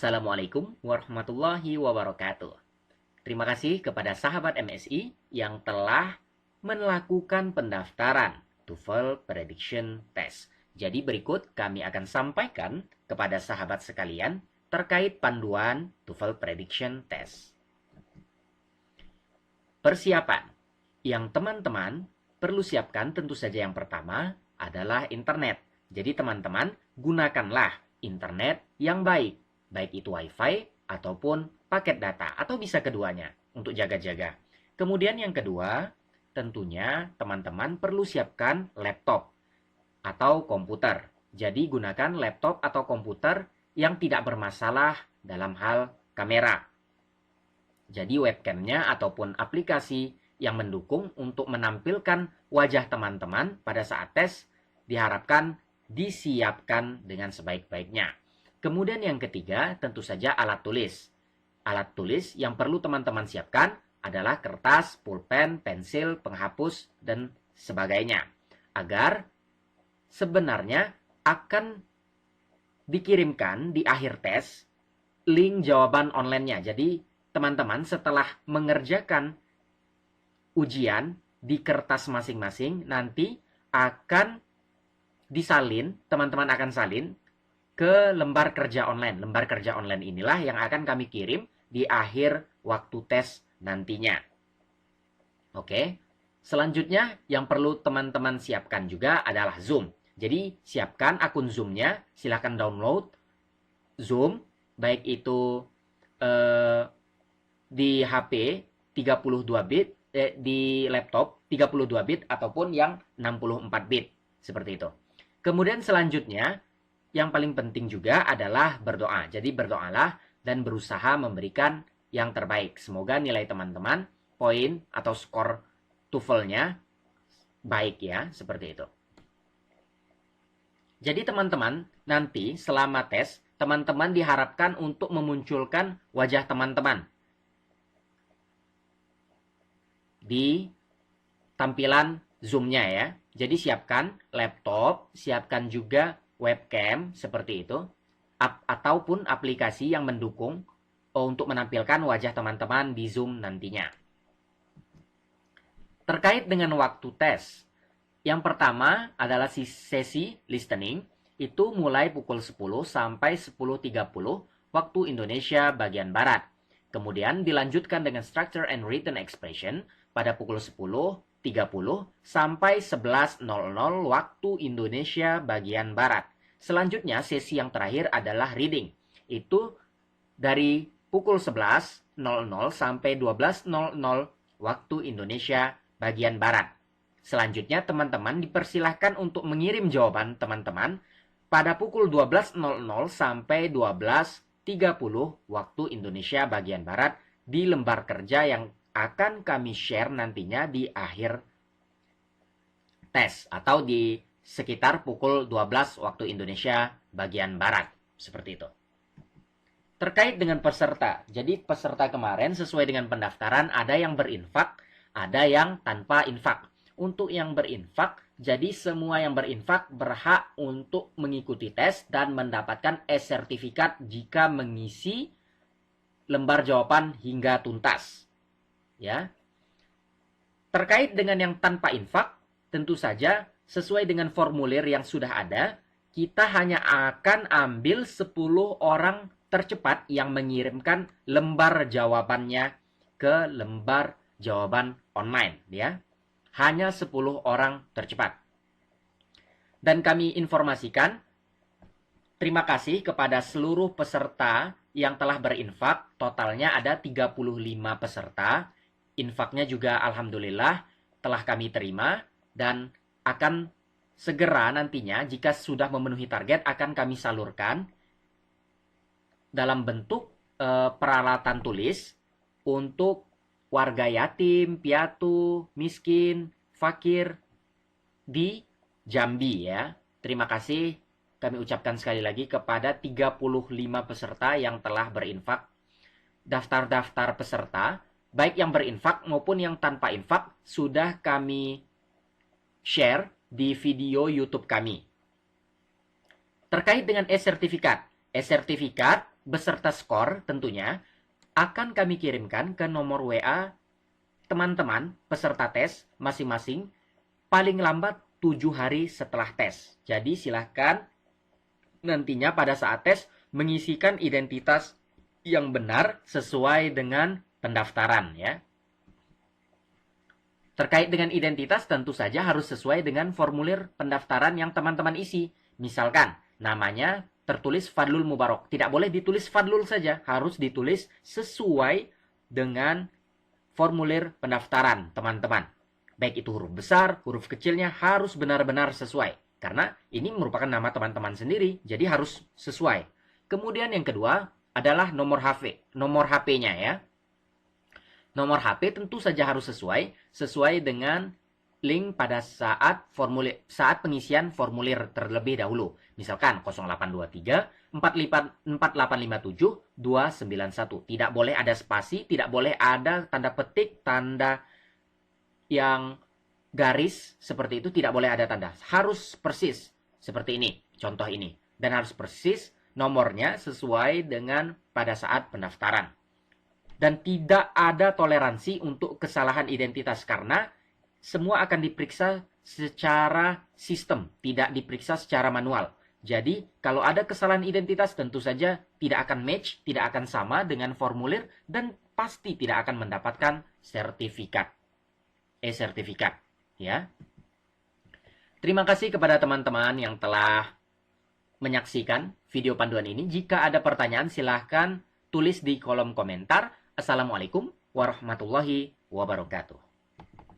Assalamualaikum warahmatullahi wabarakatuh. Terima kasih kepada sahabat MSI yang telah melakukan pendaftaran TOEFL Prediction Test. Jadi berikut kami akan sampaikan kepada sahabat sekalian terkait panduan TOEFL Prediction Test. Persiapan yang teman-teman perlu siapkan tentu saja yang pertama adalah internet. Jadi teman-teman gunakanlah internet yang baik itu WiFi ataupun paket data, atau bisa keduanya untuk jaga-jaga. Kemudian yang kedua, tentunya teman-teman perlu siapkan laptop atau komputer. Jadi gunakan laptop atau komputer yang tidak bermasalah dalam hal kamera. Jadi webcamnya ataupun aplikasi yang mendukung untuk menampilkan wajah teman-teman pada saat tes diharapkan disiapkan dengan sebaik-baiknya. Kemudian yang ketiga, tentu saja alat tulis. Alat tulis yang perlu teman-teman siapkan adalah kertas, pulpen, pensil, penghapus, dan sebagainya. Agar sebenarnya akan dikirimkan di akhir tes link jawaban online-nya. Jadi teman-teman setelah mengerjakan ujian di kertas masing-masing, nanti akan disalin, teman-teman akan salin ke lembar kerja online. Lembar kerja online inilah yang akan kami kirim di akhir waktu tes nantinya. Oke. Selanjutnya yang perlu teman-teman siapkan juga adalah Zoom. Jadi siapkan akun Zoom-nya, silahkan download Zoom, baik itu di HP 32 bit, di laptop 32 bit ataupun yang 64 bit, seperti itu. Kemudian selanjutnya yang paling penting juga adalah berdoa. Jadi berdoalah dan berusaha memberikan yang terbaik. Semoga nilai teman-teman, poin atau skor TOEFL-nya baik ya, seperti itu. Jadi teman-teman, nanti selama tes, teman-teman diharapkan untuk memunculkan wajah teman-teman di tampilan Zoom-nya ya. Jadi siapkan laptop, siapkan juga webcam seperti itu, ataupun aplikasi yang mendukung untuk menampilkan wajah teman-teman di Zoom nantinya. Terkait dengan waktu tes, yang pertama adalah sesi listening, itu mulai pukul 10 sampai 10.30 waktu Indonesia bagian Barat. Kemudian dilanjutkan dengan structure and written expression pada pukul 10.30 sampai 11.00 waktu Indonesia bagian Barat. Selanjutnya sesi yang terakhir adalah reading. Itu dari pukul 11.00 sampai 12.00 waktu Indonesia bagian Barat. Selanjutnya teman-teman dipersilahkan untuk mengirim jawaban teman-teman pada pukul 12.00 sampai 12.30 waktu Indonesia bagian Barat di lembar kerja yang akan kami share nantinya di akhir tes atau di sekitar pukul 12 waktu Indonesia bagian Barat. Seperti itu. Terkait dengan peserta. Jadi peserta kemarin sesuai dengan pendaftaran ada yang berinfak, ada yang tanpa infak. Untuk yang berinfak, jadi semua yang berinfak berhak untuk mengikuti tes dan mendapatkan e-sertifikat jika mengisi lembar jawaban hingga tuntas. Ya. Terkait dengan yang tanpa infak, tentu saja sesuai dengan formulir yang sudah ada, kita hanya akan ambil 10 orang tercepat yang mengirimkan lembar jawabannya ke lembar jawaban online, ya. Hanya 10 orang tercepat. Dan kami informasikan terima kasih kepada seluruh peserta yang telah berinfak. Totalnya ada 35 peserta. Infaknya juga alhamdulillah telah kami terima dan akan segera nantinya jika sudah memenuhi target akan kami salurkan dalam bentuk peralatan tulis untuk warga yatim, piatu, miskin, fakir di Jambi ya. Terima kasih kami ucapkan sekali lagi kepada 35 peserta yang telah berinfak. Daftar-daftar peserta baik yang berinfak maupun yang tanpa infak sudah kami share di video YouTube kami. Terkait dengan e-sertifikat beserta skor tentunya akan kami kirimkan ke nomor WA teman-teman peserta tes masing-masing paling lambat 7 hari setelah tes. Jadi silahkan nantinya pada saat tes mengisikan identitas yang benar sesuai dengan pendaftaran ya. Terkait dengan identitas tentu saja harus sesuai dengan formulir pendaftaran yang teman-teman isi. Misalkan namanya tertulis Fadlul Mubarok. Tidak boleh ditulis Fadlul saja, harus ditulis sesuai dengan formulir pendaftaran teman-teman. Baik itu huruf besar, huruf kecilnya harus benar-benar sesuai. Karena ini merupakan nama teman-teman sendiri, jadi harus sesuai. Kemudian yang kedua adalah nomor HP-nya ya. Nomor HP tentu saja harus sesuai dengan link pada saat pengisian formulir terlebih dahulu. Misalkan 0823 4857 291. Tidak boleh ada spasi, tidak boleh ada tanda petik, tanda yang garis seperti itu, tidak boleh ada tanda. Harus persis seperti ini, contoh ini. Dan harus persis nomornya sesuai dengan pada saat pendaftaran. Dan tidak ada toleransi untuk kesalahan identitas karena semua akan diperiksa secara sistem, tidak diperiksa secara manual. Jadi, kalau ada kesalahan identitas tentu saja tidak akan match, tidak akan sama dengan formulir dan pasti tidak akan mendapatkan sertifikat. Sertifikat, ya. Terima kasih kepada teman-teman yang telah menyaksikan video panduan ini. Jika ada pertanyaan silahkan tulis di kolom komentar. Assalamualaikum warahmatullahi wabarakatuh.